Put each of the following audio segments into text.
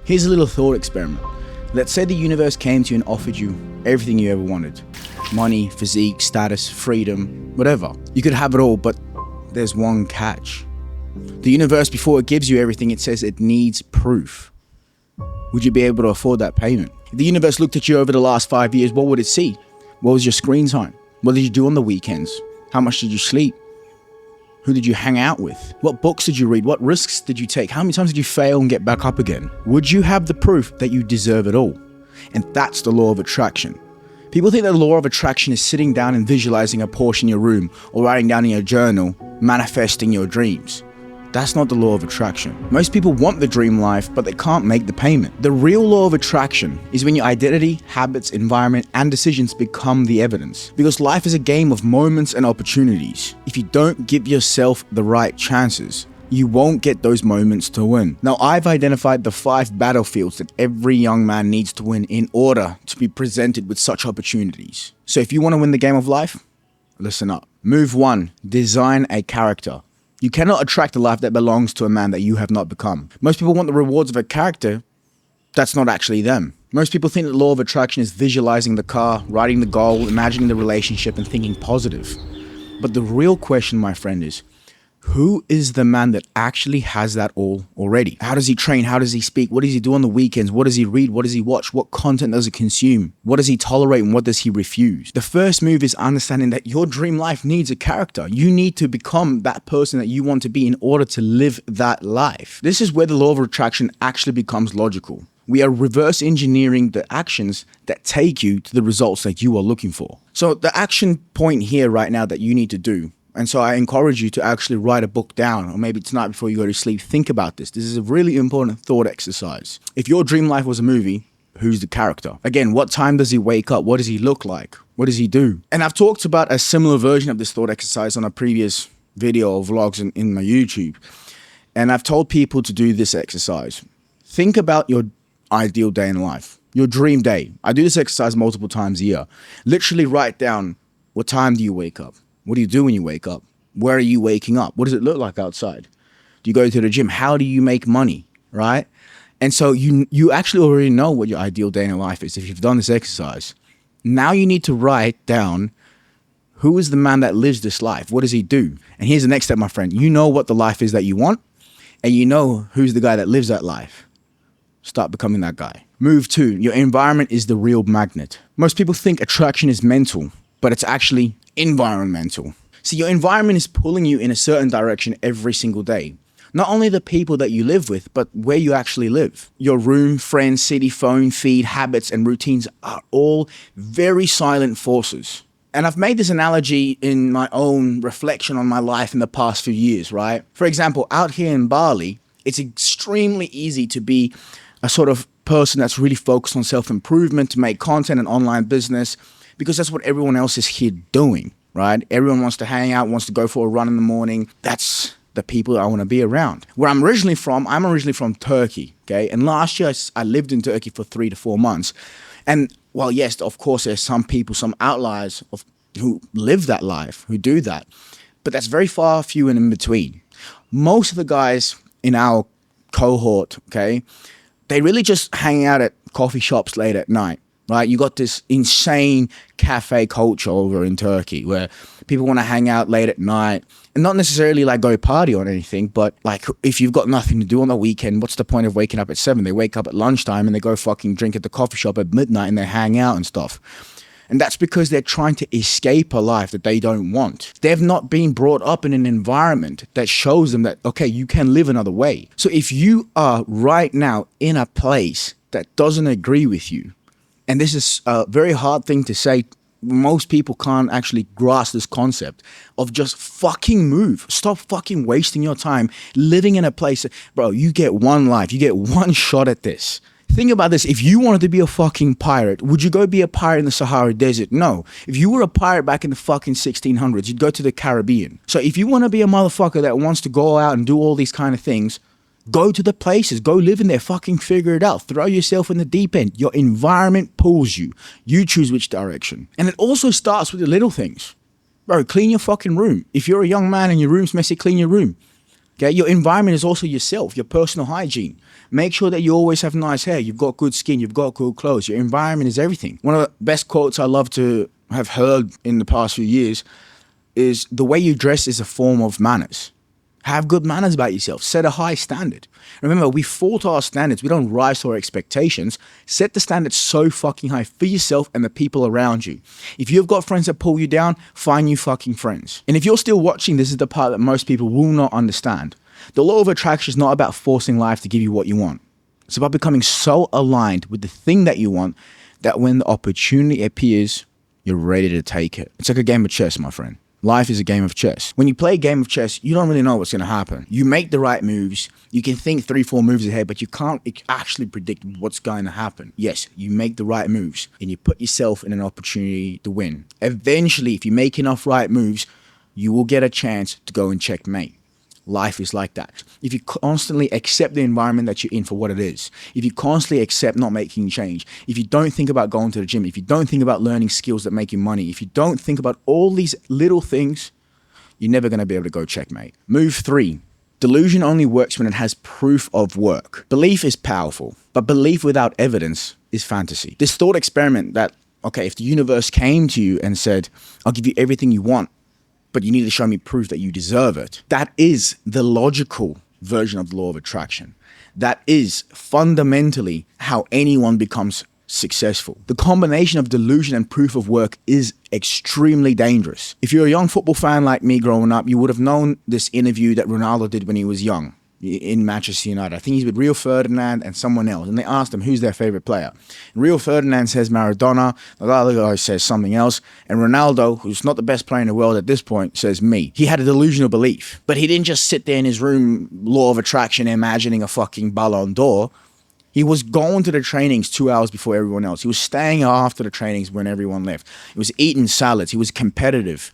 Here's a little thought experiment. Let's say the universe came to you and offered you everything you ever wanted. Money, physique, status, freedom, whatever. You could have it all, but there's one catch. The universe, before it gives you everything, it says it needs proof. Would you be able to afford that payment? If the universe looked at you over the last 5 years, what would it see? What was your screen time? What did you do on the weekends? How much did you sleep? Who did you hang out with? What books did you read? What risks did you take? How many times did you fail and get back up again? Would you have the proof that you deserve it all? And that's the law of attraction. People think that the law of attraction is sitting down and visualizing a Porsche in your room or writing down in your journal, manifesting your dreams. That's not the law of attraction. Most people want the dream life, but they can't make the payment. The real law of attraction is when your identity, habits, environment, and decisions become the evidence. Because life is a game of moments and opportunities. If you don't give yourself the right chances, you won't get those moments to win. Now, I've identified the 5 battlefields that every young man needs to win in order to be presented with such opportunities. So if you want to win the game of life, listen up. Move 1, design a character. You cannot attract a life that belongs to a man that you have not become. Most people want the rewards of a character that's not actually them. Most people think that the law of attraction is visualizing the car, writing the goal, imagining the relationship, and thinking positive. But the real question, my friend, is who is the man that actually has that all already? How does he train? How does he speak? What does he do on the weekends? What does he read? What does he watch? What content does he consume? What does he tolerate and what does he refuse? The first move is understanding that your dream life needs a character. You need to become that person that you want to be in order to live that life. This is where the law of attraction actually becomes logical. We are reverse engineering the actions that take you to the results that you are looking for. So the action point here right now that you need to do, and so I encourage you to actually write a book down, or maybe tonight before you go to sleep, think about this. This is a really important thought exercise. If your dream life was a movie, who's the character? Again, what time does he wake up? What does he look like? What does he do? And I've talked about a similar version of this thought exercise on a previous video or vlogs in my YouTube. And I've told people to do this exercise. Think about your ideal day in life, your dream day. I do this exercise multiple times a year. Literally write down, what time do you wake up? What do you do when you wake up? Where are you waking up? What does it look like outside? Do you go to the gym? How do you make money, right? And so you actually already know what your ideal day in life is if you've done this exercise. Now you need to write down, who is the man that lives this life? What does he do? And here's the next step, my friend. You know what the life is that you want, and you know who's the guy that lives that life. Start becoming that guy. Move 2, your environment is the real magnet. Most people think attraction is mental, but it's actually environmental. See, your environment is pulling you in a certain direction every single day. Not only the people that you live with, but where you actually live. Your room, friends, city, phone, feed, habits, and routines are all very silent forces. And I've made this analogy in my own reflection on my life in the past few years, right? For example, out here in Bali, it's extremely easy to be a sort of person that's really focused on self-improvement, to make content and online business, because that's what everyone else is here doing, right? Everyone wants to hang out, wants to go for a run in the morning. That's the people I want to be around. Where I'm originally from Turkey, okay? And last year I lived in Turkey for 3 to 4 months. And while yes, of course, there's some people, some outliers who live that life, who do that, but that's very far few and in between. Most of the guys in our cohort, okay, they really just hang out at coffee shops late at night. Right, you got this insane cafe culture over in Turkey where people want to hang out late at night and not necessarily like go party or anything, but like if you've got nothing to do on the weekend, what's the point of waking up at 7? They wake up at lunchtime and they go fucking drink at the coffee shop at midnight and they hang out and stuff. And that's because they're trying to escape a life that they don't want. They've not been brought up in an environment that shows them that, okay, you can live another way. So if you are right now in a place that doesn't agree with you, and this is a very hard thing to say. Most people can't actually grasp this concept of just fucking move. Stop fucking wasting your time living in a place. Bro, you get one life. You get one shot at this. Think about this. If you wanted to be a fucking pirate, would you go be a pirate in the Sahara Desert? No. If you were a pirate back in the fucking 1600s, you'd go to the Caribbean. So if you want to be a motherfucker that wants to go out and do all these kind of things, go to the places, go live in there, fucking figure it out. Throw yourself in the deep end. Your environment pulls you. You choose which direction. And it also starts with the little things. Bro, clean your fucking room. If you're a young man and your room's messy, clean your room. Okay, your environment is also yourself, your personal hygiene. Make sure that you always have nice hair, you've got good skin, you've got good clothes. Your environment is everything. One of the best quotes I love to have heard in the past few years is the way you dress is a form of manners. Have good manners about yourself. Set a high standard. Remember, we fall to our standards. We don't rise to our expectations. Set the standard so fucking high for yourself and the people around you. If you've got friends that pull you down, find new fucking friends. And if you're still watching, this is the part that most people will not understand. The law of attraction is not about forcing life to give you what you want. It's about becoming so aligned with the thing that you want that when the opportunity appears, you're ready to take it. It's like a game of chess, my friend. Life is a game of chess. When you play a game of chess, you don't really know what's going to happen. You make the right moves. You can think 3-4 moves ahead, but you can't actually predict what's going to happen. Yes, you make the right moves and you put yourself in an opportunity to win. Eventually, if you make enough right moves, you will get a chance to go and checkmate. Life is like that. If you constantly accept the environment that you're in for what it is, if you constantly accept not making change, if you don't think about going to the gym, if you don't think about learning skills that make you money, if you don't think about all these little things, you're never going to be able to go checkmate. Move 3. Delusion only works when it has proof of work. Belief is powerful, but belief without evidence is fantasy. This thought experiment that, okay, if the universe came to you and said, I'll give you everything you want, but you need to show me proof that you deserve it. That is the logical version of the law of attraction. That is fundamentally how anyone becomes successful. The combination of delusion and proof of work is extremely dangerous. If you're a young football fan like me growing up, you would have known this interview that Ronaldo did when he was young in Manchester United. I think he's with Rio Ferdinand and someone else. And they asked him, who's their favorite player? And Rio Ferdinand says Maradona. The other guy says something else. And Ronaldo, who's not the best player in the world at this point, says me. He had a delusional belief. But he didn't just sit there in his room, law of attraction, imagining a fucking Ballon d'Or. He was going to the trainings 2 hours before everyone else. He was staying after the trainings when everyone left. He was eating salads. He was competitive.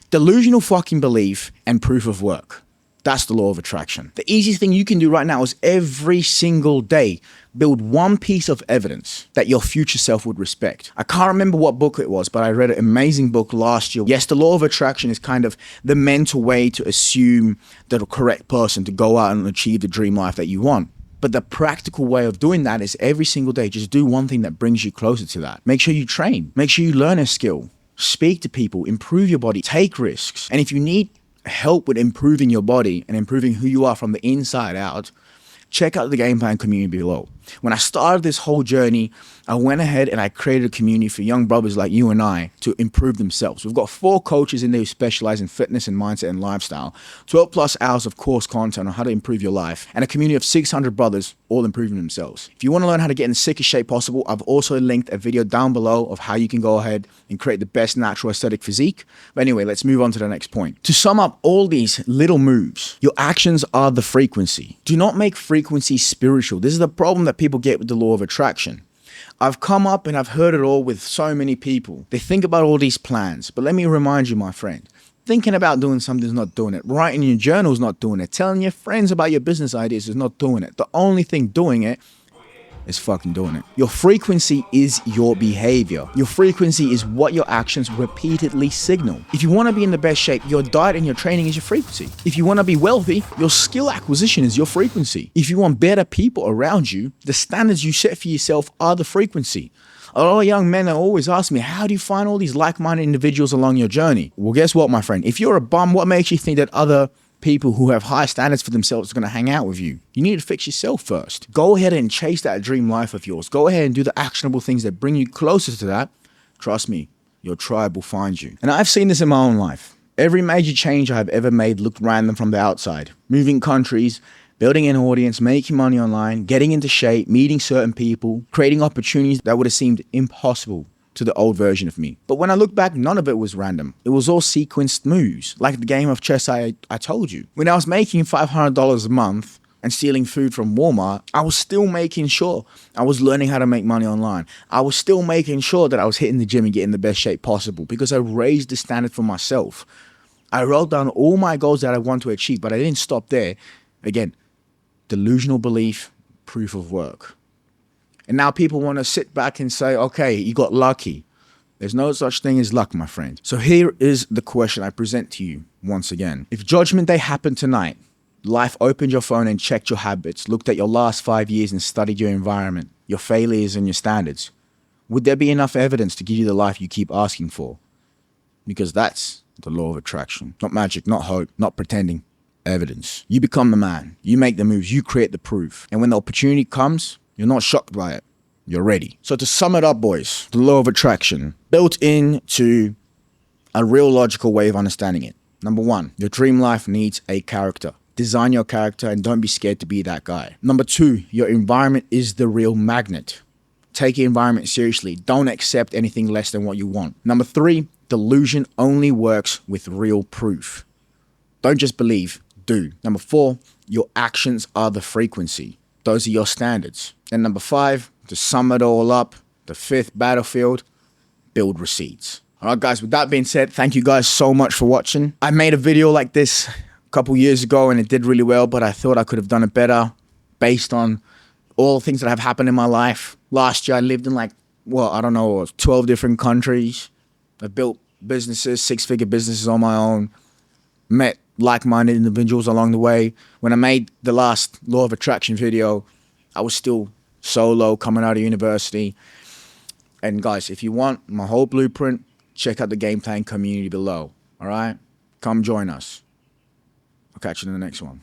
Delusional fucking belief and proof of work. That's the law of attraction. The easiest thing you can do right now is every single day, build one piece of evidence that your future self would respect. I can't remember what book it was, but I read an amazing book last year. Yes, the law of attraction is kind of the mental way to assume the correct person to go out and achieve the dream life that you want. But the practical way of doing that is every single day, just do one thing that brings you closer to that. Make sure you train. Make sure you learn a skill. Speak to people. Improve your body. Take risks. And if you need help with improving your body and improving who you are from the inside out, check out the GamePlan community below. When I started this whole journey, I went ahead and I created a community for young brothers like you and I to improve themselves. We've got 4 coaches in there who specialize in fitness and mindset and lifestyle, 12 plus hours of course content on how to improve your life, and a community of 600 brothers all improving themselves. If you want to learn how to get in the sickest shape possible, I've also linked a video down below of how you can go ahead and create the best natural aesthetic physique. But anyway, let's move on to the next point. To sum up all these little moves, your actions are the frequency. Do not make frequency spiritual. This is the problem that people get with the law of attraction. I've come up and I've heard it all with so many people. They think about all these plans, but let me remind you, my friend, thinking about doing something is not doing it. Writing your journal is not doing it. Telling your friends about your business ideas is not doing it. The only thing doing it is fucking doing it. Your frequency is your behavior. Your frequency is what your actions repeatedly signal. If you want to be in the best shape, your diet and your training is your frequency. If you want to be wealthy, your skill acquisition is your frequency. If you want better people around you, the standards you set for yourself are the frequency. A lot of young men are always asking me, how do you find all these like-minded individuals along your journey? Well, guess what, my friend? If you're a bum, what makes you think that other people who have high standards for themselves are going to hang out with you? You need to fix yourself first. Go ahead and chase that dream life of yours. Go ahead and do the actionable things that bring you closer to that. Trust me, your tribe will find you. And I've seen this in my own life. Every major change I've ever made looked random from the outside. Moving countries, building an audience, making money online, getting into shape, meeting certain people, creating opportunities that would have seemed impossible to the old version of me. But when I look back, none of it was random. It was all sequenced moves, like the game of chess I told you. When I was making $500 a month and stealing food from Walmart, I was still making sure I was learning how to make money online. I was still making sure that I was hitting the gym and getting the best shape possible because I raised the standard for myself. I wrote down all my goals that I want to achieve, but I didn't stop there. Again, delusional belief, proof of work. And now people want to sit back and say, okay, you got lucky. There's no such thing as luck, my friend. So here is the question I present to you once again. If Judgment Day happened tonight, Life opened your phone and checked your habits, looked at your last 5 years and studied your environment, your failures and your standards. Would there be enough evidence to give you the life you keep asking for? Because that's the law of attraction. Not magic, not hope, not pretending. Evidence. You become the man. You make the moves. You create the proof. And when the opportunity comes, you're not shocked by it. You're ready. So to sum it up, boys, the law of attraction, built into a real logical way of understanding it. Number one, your dream life needs a character. Design your character and don't be scared to be that guy. Number two, your environment is the real magnet. Take your environment seriously. Don't accept anything less than what you want. Number three, delusion only works with real proof. Don't just believe, do. Number four, your actions are the frequency. Those are your standards. And number five, to sum it all up, the fifth battlefield, build receipts. All right, guys, with that being said, thank you guys so much for watching. I made a video like this a couple years ago and it did really well, but I thought I could have done it better based on all the things that have happened in my life. Last year, I lived in 12 different countries. I built businesses, six-figure businesses on my own, met like-minded individuals along the way. When I made the last Law of Attraction video, I was still solo coming out of university. And guys, if you want my whole blueprint, check out the GamePlan community below, all right? Come join us. I'll catch you in the next one.